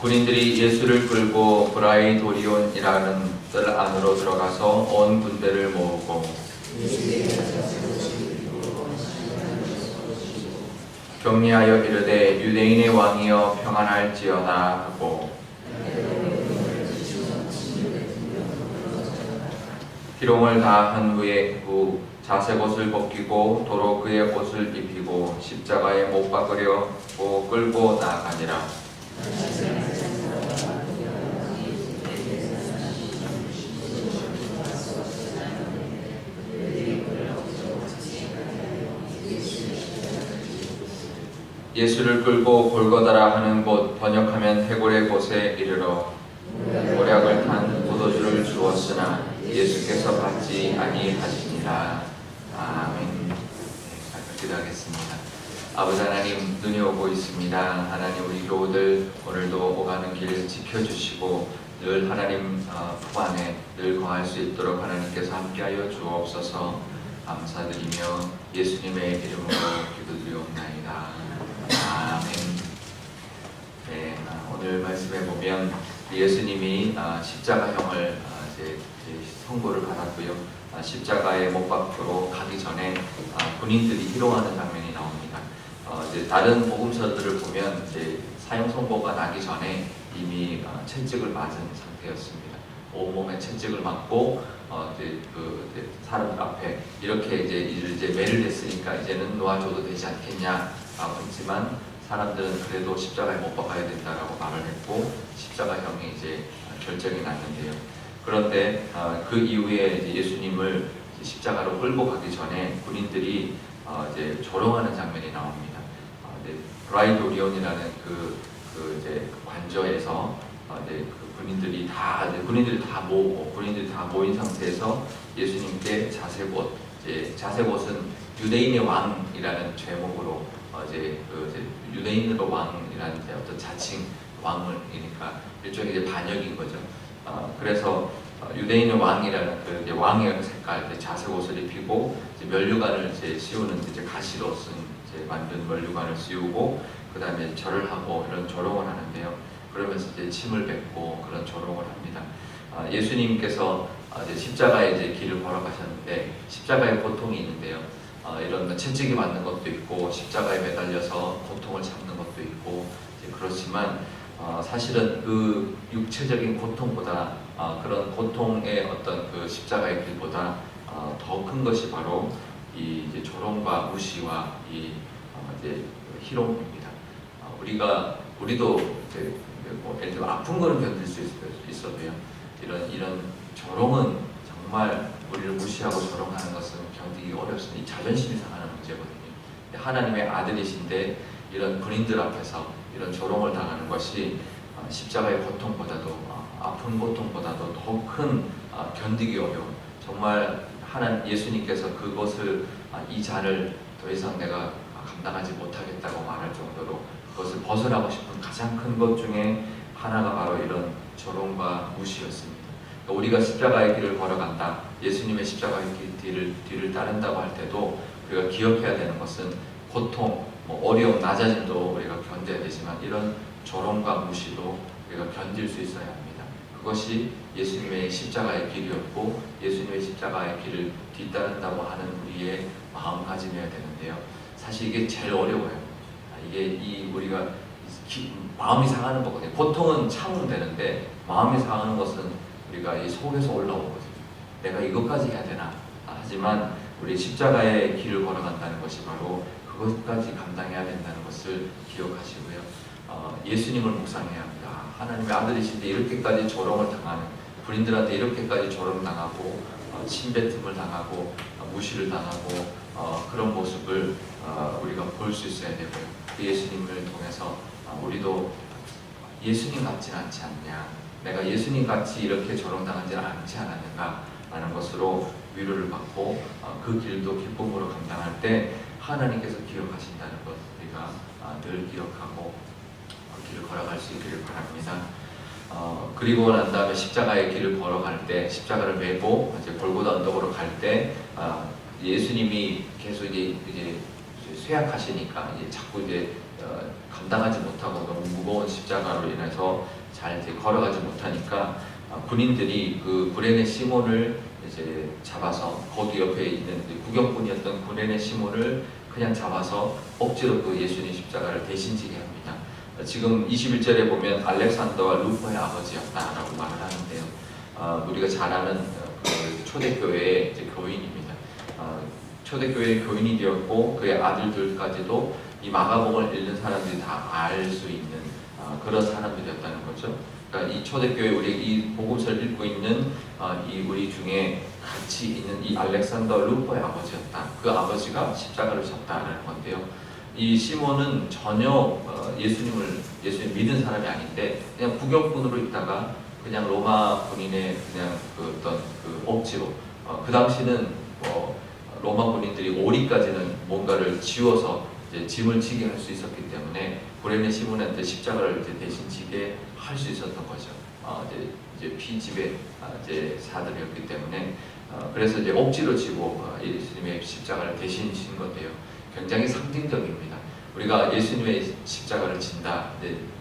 군인들이 예수를 끌고 브라이도리온이라는 뜰 안으로 들어가서 온 군대를 모으고 격리하여 이르되 유대인의 왕이여 평안할지어다 하고 희롱을 다 한 후에 자색옷을 벗기고 도로 그의 옷을 입히고 십자가에 못 박으려고 끌고 나아가니라. 예수를 끌고 골고다라 하는 곳, 번역하면 해골의 곳에 이르러 모략을 탄 포도주를 주었으나 예수께서 받지 아니하시니라. 아멘. 기도하겠습니다. 아버지 하나님, 눈이 오고 있습니다. 하나님, 우리 교우들 오늘도 오가는 길 지켜주시고 늘 하나님 품 안에 늘 거할 수 있도록 하나님께서 함께하여 주옵소서. 감사드리며 예수님의 이름으로 기도드리옵나이다. 아멘. 네, 오늘 말씀에 보면 예수님이 십자가형을 이제 선고를 받았고요. 십자가에 못 박히러 가기 전에 군인들이 희롱하는 장면이 나옵니다. 이제 다른 복음서들을 보면 이제 사형 선고가 나기 전에 이미 채찍을 맞은 상태였습니다. 온몸에 채찍을 맞고 이제 사람들 앞에 이렇게 이제 매를 댔으니까 이제는 놓아줘도 되지 않겠냐라고 했지만 사람들은 그래도 십자가에 못 박아야 된다라고 말을 했고 십자가형이 이제 결정이 났는데요. 그런데 그 이후에 이제 예수님을 십자가로 끌고 가기 전에 군인들이 이제 조롱하는 장면이 나옵니다. 브라이도리온이라는 이제 관저에서 이제 군인들이 다 모으고 군인들이 다 모인 상태에서 예수님께 자색옷은 유대인의 왕이라는 제목으로 이제 유대인으로 왕이라는 어떤 자칭 왕이니까 일종의 이제 반역인 거죠. 그래서 유대인의 왕이라는 이제 왕의 색깔 자색옷을 입히고 이제 면류관을 씌우는 이제 가시로 만든 면류관을 씌우고 그 다음에 절을 하고 이런 조롱을 하는데요. 그러면서 이제 침을 뱉고 그런 조롱을 합니다. 예수님께서 이제 십자가에 이제 길을 걸어가셨는데 십자가에 고통이 있는데요. 이런 채찍이 맞는 것도 있고 십자가에 매달려서 고통을 참는 것도 있고 그렇지만 사실은 그 육체적인 고통보다 그런 고통의 어떤 그 십자가의 길보다 더 큰 것이 바로 이 이제 조롱과 무시와 이 이제 희롱입니다. 우리도 이제 예를 들어 아픈 거는 견딜 수 있어도요. 이런 조롱은 정말 우리를 무시하고 조롱하는 것은 견디기 어렵습니다. 이 자존심이 상하는 문제거든요. 하나님의 아들이신데 이런 군인들 앞에서 이런 조롱을 당하는 것이 십자가의 고통보다도 아픈 고통보다도 더 큰 견디기 어려운 정말 예수님께서 그것을 이 잔을 더 이상 내가 감당하지 못하겠다고 말할 정도로 그것을 벗어나고 싶은 가장 큰 것 중에 하나가 바로 이런 조롱과 무시였습니다. 그러니까 우리가 십자가의 길을 걸어간다, 예수님의 십자가의 뒤를 따른다고 할 때도 우리가 기억해야 되는 것은 고통, 어려움, 낮아짐도 우리가 견뎌야 되지만 이런 조롱과 무시도 우리가 견딜 수 있어야 합니다. 그것이 예수님의 십자가의 길이었고 예수님의 십자가의 길을 뒤따른다고 하는 우리의 마음가짐이어야 되는데요. 사실 이게 제일 어려워요. 이게 우리가 마음이 상하는 거거든요. 고통은 참으면 되는데 마음이 상하는 것은 우리가 이 속에서 올라오거든요. 내가 이것까지 해야 되나? 하지만 우리 십자가의 길을 걸어간다는 것이 바로 그것까지 감당해야 된다는 것을 기억하시고요. 예수님을 묵상해야 합니다. 하나님의 아들이신데 이렇게까지 조롱을 당하는, 군인들한테 이렇게까지 조롱당하고 침뱉음을 당하고 무시를 당하고 그런 모습을 우리가 볼 수 있어야 되고요. 그 예수님을 통해서 우리도 예수님 같지는 않지 않냐, 내가 예수님 같이 이렇게 조롱당하지는 않지 않았는가 라는 것으로 위로를 받고 그 길도 기쁨으로 감당할 때 하나님께서 기억하신다는 것 우리가 늘 기억하고 그 길을 걸어갈 수 있기를 바랍니다. 그리고 난 다음에 십자가의 길을 걸어갈 때, 십자가를 메고 이제 골고다 언덕으로 갈 때 예수님이 계속 이제 쇠약하시니까 이제 자꾸 이제 감당하지 못하고 너무 무거운 십자가로 인해서 잘 이제 걸어가지 못하니까 군인들이 그 구레네 시몬을 이제 잡아서 거기 옆에 있는 구경꾼이었던 구레네 시몬을 그냥 잡아서 억지로 그 예수님 십자가를 대신 지게 합니다. 지금 21절에 보면 알렉산더와 루포의 아버지였다라고 말을 하는데요. 우리가 잘 아는 그 초대교회의 이제 교인입니다. 초대교회의 교인이 되었고 그의 아들들까지도 이 마가복음을 읽는 사람들이 다 알 수 있는 그런 사람들이었다는 거죠. 그러니까 이 초대교회 우리 이 복음서를 읽고 있는 이 우리 중에 같이 있는 이 알렉산더 루포의 아버지였다. 그 아버지가 십자가를 졌다라는 건데요. 이 시몬은 전혀 예수님 믿은 사람이 아닌데 그냥 구경꾼으로 있다가 그냥 로마 군인의 그냥 그 어떤 그 억지로 그 당시는 로마 군인들이 오리까지는 뭔가를 지워서 이제 짐을 지게 할 수 있었기 때문에 구레네 시몬한테 십자가를 이제 대신 지게 할 수 있었던 거죠. 이제 피지배 이제 사들이었기 때문에 그래서 이제 억지로 지고 예수님의 십자가를 대신 진 건데요. 굉장히 상징적입니다. 우리가 예수님의 십자가를 진다,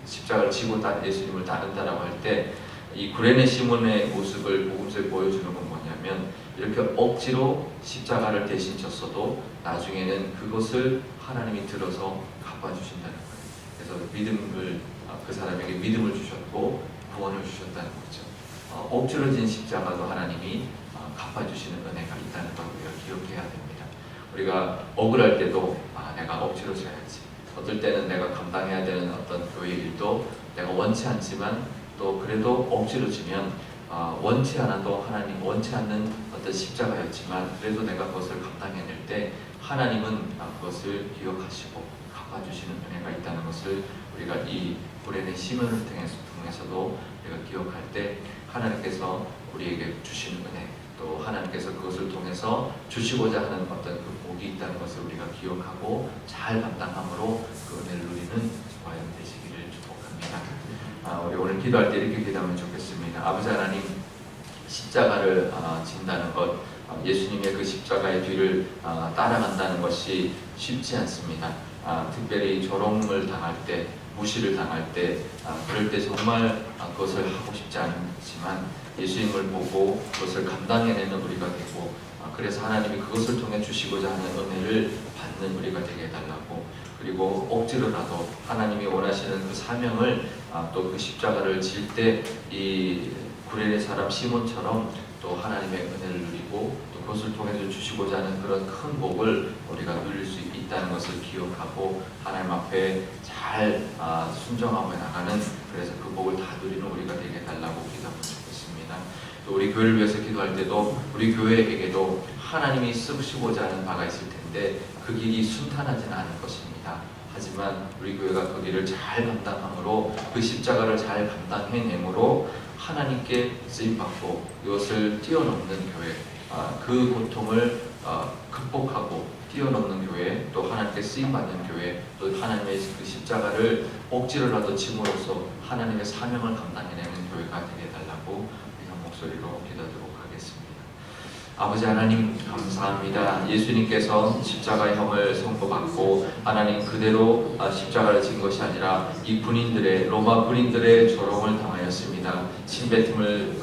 십자가를 지고 예수님을 따른다라고 할 때 이 구레네 시몬의 모습을 복음서에 보여주는 건 뭐냐면 이렇게 억지로 십자가를 대신 졌어도 나중에는 그것을 하나님이 들어서 갚아주신다는 거예요. 그래서 믿음을 그 사람에게 믿음을 주셨고 구원을 주셨다는 거죠. 억지로 진 십자가도 하나님이 갚아주시는 은혜가 있다는 걸 우리가 기억해야 됩니다. 우리가 억울할 때도 내가 억지로 져야지. 어떨 때는 내가 감당해야 되는 어떤 교회 일도 내가 원치 않지만 또 그래도 억지로 지면 원치 않아도 하나님 원치 않는 어떤 십자가였지만 그래도 내가 그것을 감당해낼 때 하나님은 그것을 기억하시고 갚아주시는 은혜가 있다는 것을 우리가 이 구레네 시몬을 통해서도 우리가 기억할 때 하나님께서 우리에게 주시는 은혜 또 하나님께서 그것을 통해서 주시고자 하는 어떤 그 복이 있다는 것을 우리가 기억하고 잘 감당함으로 그 은혜를 누리는 과연 되시기를 축복합니다. 우리 오늘 기도할 때 이렇게 기도하면 좋겠습니다. 아버지 하나님, 십자가를 진다는 것, 예수님의 그 십자가의 뒤를 따라간다는 것이 쉽지 않습니다. 특별히 조롱을 당할 때, 무시를 당할 때, 그럴 때 정말 그것을 하고 싶지 않지만 예수님을 보고 그것을 감당해내는 우리가 되고 그래서 하나님이 그것을 통해 주시고자 하는 은혜를 받는 우리가 되게 해달라고 그리고 억지로라도 하나님이 원하시는 그 사명을 또 그 십자가를 질 때 이 구레네 사람 시몬처럼 또 하나님의 은혜를 누리고 또 그것을 통해서 주시고자 하는 그런 큰 복을 우리가 누릴 수 있다는 것을 기억하고 하나님 앞에 잘 순종하며 나가는 그래서 그 복을 다 누리는 우리가 되게 해달라고 기도하고 싶습니다. 또 우리 교회를 위해서 기도할 때도 우리 교회에게도 하나님이 쓰시고자 하는 바가 있을 텐데 그 길이 순탄하지는 않을 것입니다. 하지만 우리 교회가 그 길을 잘 감당함으로 그 십자가를 잘 감당해내므로 하나님께 쓰임받고 이것을 뛰어넘는 교회 그 고통을 극복하고 뛰어넘는 교회 또 하나님께 쓰임받는 교회 또 하나님의 그 십자가를 억지로라도 짐으로써 하나님의 사명을 감당해내는 교회가 되게 해달라고 이런 목소리로 기도하도록 하겠습니다. 아버지 하나님 감사합니다. 예수님께서 십자가의 형을 선고받고 하나님 그대로 십자가를 진 것이 아니라 이 군인들의 로마 군인들의 조롱을 당하였습니다. 침뱉음을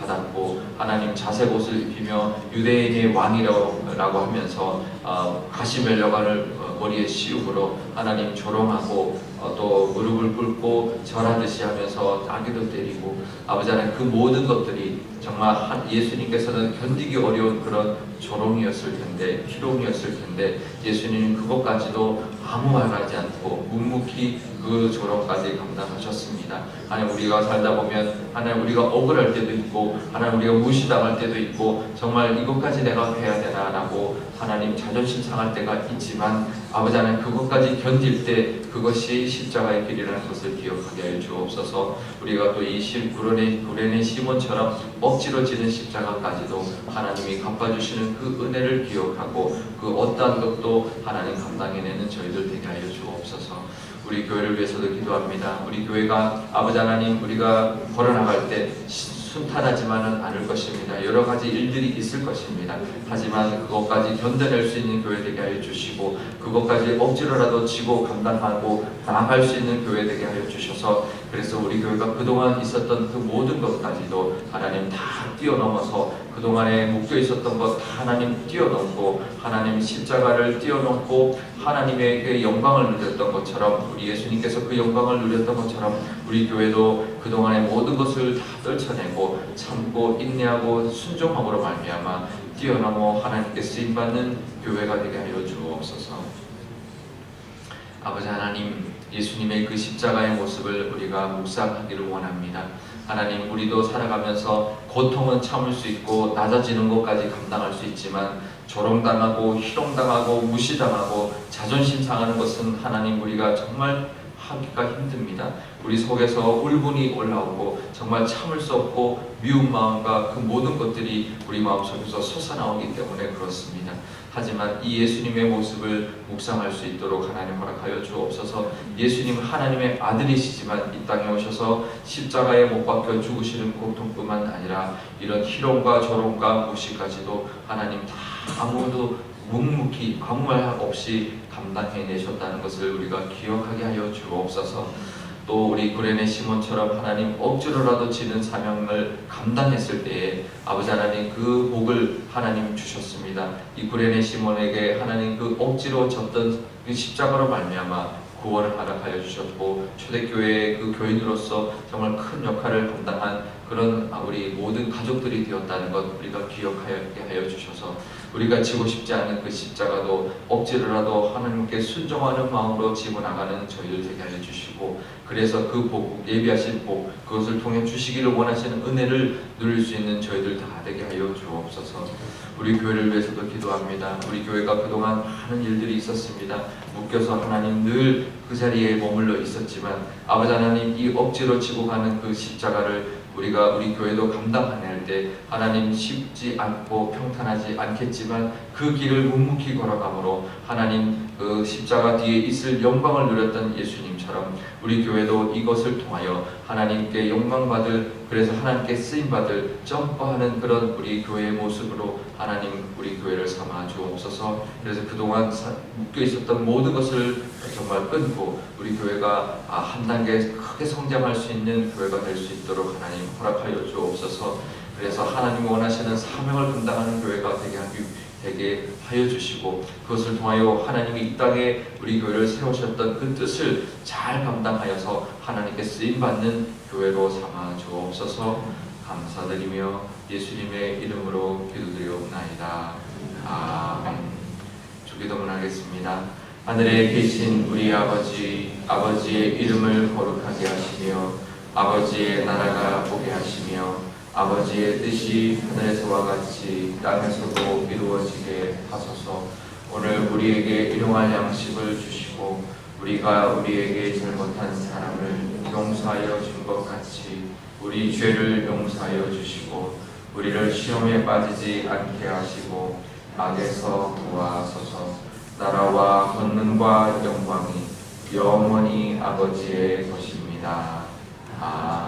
받았고 하나님 자색 옷을 입히며 유대인의 왕이라고 하면서 가시멜려관을 머리에 씌우므로 하나님 조롱하고 또 무릎을 꿇고 절하듯이 하면서 아기도 때리고 아버지 하나님 그 모든 것들이 정말 예수님께서는 견디기 어려운 그런 조롱이었을 텐데 희롱이었을 텐데 예수님은 그것까지도 아무 말 하지 않고 묵묵히 그 조롱까지 감당하셨습니다. 하나님 우리가 살다 보면 하나님 우리가 억울할 때도 있고 하나님 우리가 무시당할 때도 있고 정말 이것까지 내가 해야 되나라고 하나님 자존심 상할 때가 있지만 아버지 하나님 그것까지 견딜 때 그것이 십자가의 길이라는 것을 기억하게 하여 주옵소서. 우리가 또 이 구레네 시몬처럼 억지로 지는 십자가까지도 하나님이 갚아주시는 그 은혜를 기억하고 그 어떠한 것도 하나님 감당해내는 저희들 되게 하여 주옵소서. 우리 교회를 위해서도 기도합니다. 우리 교회가 아버지 하나님 우리가 걸어나갈 때 순탄하지만은 않을 것입니다. 여러 가지 일들이 있을 것입니다. 하지만 그것까지 견뎌낼 수 있는 교회 되게 하여 주시고, 그것까지 억지로라도 지고 감당하고 나아갈 수 있는 교회 되게 하여 주셔서, 그래서 우리 교회가 그동안 있었던 그 모든 것까지도 하나님 다 뛰어넘어서, 그동안에 묶여 있었던 것 다 하나님 뛰어넘고, 하나님 십자가를 뛰어넘고 하나님의 그 영광을 누렸던 것처럼, 우리 예수님께서 그 영광을 누렸던 것처럼 우리 교회도 그동안의 모든 것을 다 떨쳐내고 참고 인내하고 순종함으로 말미암아 뛰어넘어 하나님께 쓰임받는 교회가 되게 하여 주옵소서. 아버지 하나님, 예수님의 그 십자가의 모습을 우리가 묵상하기를 원합니다. 하나님, 우리도 살아가면서 고통은 참을 수 있고 낮아지는 것까지 감당할 수 있지만, 조롱당하고 희롱당하고 무시당하고 자존심 상하는 것은 하나님 우리가 정말 하기가 힘듭니다. 우리 속에서 울분이 올라오고 정말 참을 수 없고 미운 마음과 그 모든 것들이 우리 마음속에서 솟아나오기 때문에 그렇습니다. 하지만 이 예수님의 모습을 묵상할 수 있도록 하나님 허락하여 주옵소서. 예수님 하나님의 아들이시지만 이 땅에 오셔서 십자가에 못 박혀 죽으시는 고통뿐만 아니라 이런 희롱과 조롱과 무시까지도 하나님 다 아무도 묵묵히 아무 말 없이 감당해내셨다는 것을 우리가 기억하게 하여 주옵소서. 또 우리 구레네 시몬처럼 하나님 억지로라도 지는 사명을 감당했을 때에 아버지 하나님 그 복을 하나님 주셨습니다. 이 구레네 시몬에게 하나님 그 억지로 졌던 그 십자가로 말미암아 구원을 허락하여 주셨고, 초대교회의 그 교인으로서 정말 큰 역할을 감당한 그런 우리 모든 가족들이 되었다는 것 우리가 기억하게 하여 주셔서, 우리가 지고 싶지 않은 그 십자가도 억지로라도 하나님께 순종하는 마음으로 지고 나가는 저희들 되게 하여 주시고, 그래서 그 복, 예비하신 복, 그것을 통해 주시기를 원하시는 은혜를 누릴 수 있는 저희들 다 되게 하여 주옵소서. 우리 교회를 위해서도 기도합니다. 우리 교회가 그동안 많은 일들이 있었습니다. 묶여서 하나님 늘 그 자리에 머물러 있었지만, 아버지 하나님 이 억지로 지고 가는 그 십자가를 우리가 우리 교회도 감당해낼 때 하나님 쉽지 않고 평탄하지 않겠지만 그 길을 묵묵히 걸어가므로 하나님 그 십자가 뒤에 있을 영광을 누렸던 예수님처럼 우리 교회도 이것을 통하여 하나님께 영광받을, 그래서 하나님께 쓰임받을 점퍼하는 그런 우리 교회의 모습으로 하나님 우리 교회를 삼아 주옵소서. 그래서 그동안 묶여 있었던 모든 것을 정말 끊고 우리 교회가 한 단계 크게 성장할 수 있는 교회가 될 수 있도록 하나님 허락하여 주옵소서. 그래서 하나님 원하시는 사명을 감당하는 교회가 되게 하여 주시고, 그것을 통하여 하나님이 이 땅에 우리 교회를 세우셨던 그 뜻을 잘 감당하여서 하나님께 쓰임받는 교회로 삼아 주옵소서. 감사드리며 예수님의 이름으로 기도드리옵나이다. 아멘. 주기도문하겠습니다. 하늘에 계신 우리 아버지, 아버지의 이름을 거룩하게 하시며 아버지의 나라가 오게 하시며 아버지의 뜻이 하늘에서와 같이 땅에서도 이루어지게 하소서. 오늘 우리에게 일용할 양식을 주시고 우리가 우리에게 잘못한 사람을 용서하여 준 것 같이 우리 죄를 용서하여 주시고 우리를 시험에 빠지지 않게 하시고 악에서 구하소서. 나라와 권능과 영광이 영원히 아버지의 것입니다. 아멘.